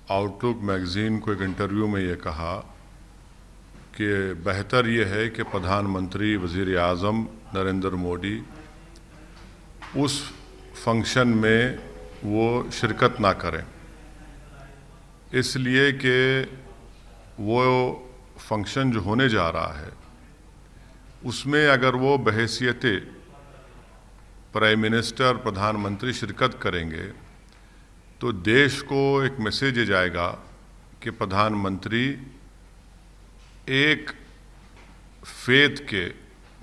Outlook magazine को एक interview में ये कहा कि बेहतर ये है कि प्रधानमंत्री वज़ीर आज़म नरेंद्र मोदी उस फंक्शन में वो शिरकत ना करें, इसलिए कि वो फंक्शन जो होने जा रहा है उसमें अगर वो बहैसियत प्राइम मिनिस्टर प्रधानमंत्री शिरकत करेंगे तो देश को एक मैसेज जाएगा कि प्रधानमंत्री एक फेथ के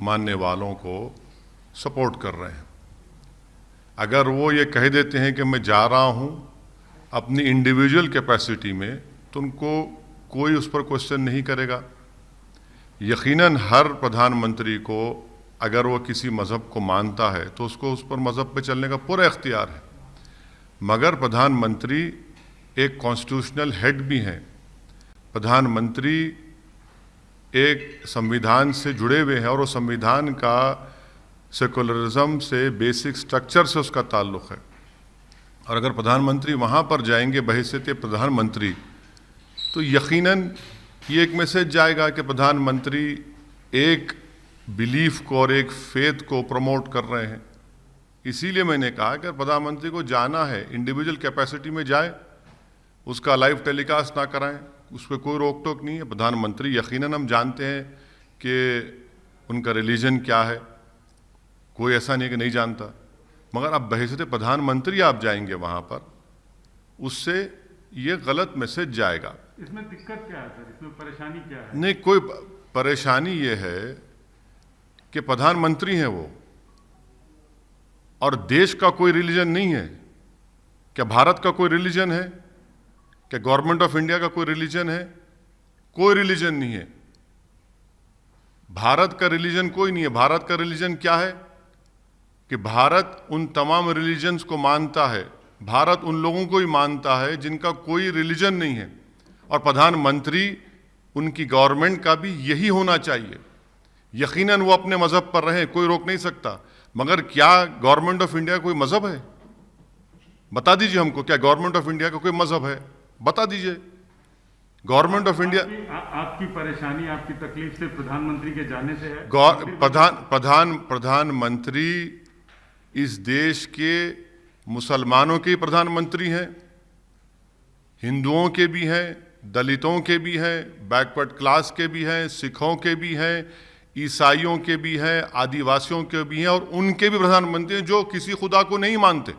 मानने वालों को सपोर्ट कर रहे हैं। अगर वो ये कह देते हैं कि मैं जा रहा हूं अपनी इंडिविजुअल कैपेसिटी में, तो उनको कोई उस पर क्वेश्चन नहीं करेगा। यकीनन हर प्रधानमंत्री को अगर वो किसी मज़हब को मानता है तो उसको उस पर मज़हब पे चलने का पूरा इख्तियार है, मगर प्रधानमंत्री एक कॉन्स्टिट्यूशनल हेड भी हैं। प्रधानमंत्री एक संविधान से जुड़े हुए हैं और वो संविधान का सेकुलरिज्म से, बेसिक स्ट्रक्चर से उसका ताल्लुक़ है। और अगर प्रधानमंत्री वहाँ पर जाएंगे बहैसियत प्रधानमंत्री, तो यकीनन ये एक मैसेज जाएगा कि प्रधानमंत्री एक बिलीफ को और एक फेथ को प्रमोट कर रहे हैं। इसीलिए मैंने कहा कि प्रधानमंत्री को जाना है, इंडिविजुअल कैपेसिटी में जाए, उसका लाइव टेलीकास्ट ना कराएं, उस पर कोई रोक टोक नहीं है। प्रधानमंत्री यकीनन हम जानते हैं कि उनका रिलीजन क्या है, कोई ऐसा नहीं कि नहीं जानता, मगर अब बहैसियत प्रधानमंत्री आप जाएंगे वहाँ पर, उससे ये गलत मैसेज जाएगा। इसमें दिक्कत क्या है सर? इसमें परेशानी क्या है? नहीं, कोई परेशानी ये है कि प्रधानमंत्री हैं वो, और देश का कोई रिलीजन नहीं है। क्या भारत का कोई रिलीजन है? क्या गवर्नमेंट ऑफ इंडिया का कोई रिलीजन है? कोई रिलीजन नहीं है। भारत का रिलीजन कोई नहीं है। भारत का रिलीजन क्या है कि भारत उन तमाम रिलीजन्स को मानता है। भारत उन लोगों को ही मानता है जिनका कोई रिलीजन नहीं है, और प्रधानमंत्री उनकी गवर्नमेंट का भी यही होना चाहिए। यकीनन वो अपने मज़हब पर रहें, कोई रोक नहीं सकता, मगर क्या गवर्नमेंट ऑफ इंडिया कोई मज़हब है? बता दीजिए हमको, क्या गवर्नमेंट ऑफ इंडिया का कोई मज़हब है? बता दीजिए। गवर्नमेंट ऑफ इंडिया आपकी परेशानी, आपकी तकलीफ से प्रधानमंत्री के जाने से है? प्रधानमंत्री इस देश के मुसलमानों के प्रधानमंत्री हैं, हिंदुओं के भी हैं, दलितों के भी हैं, बैकवर्ड क्लास के भी हैं, सिखों के भी हैं, ईसाइयों के भी हैं, आदिवासियों के भी हैं, और उनके भी प्रधानमंत्री हैं जो किसी खुदा को नहीं मानते।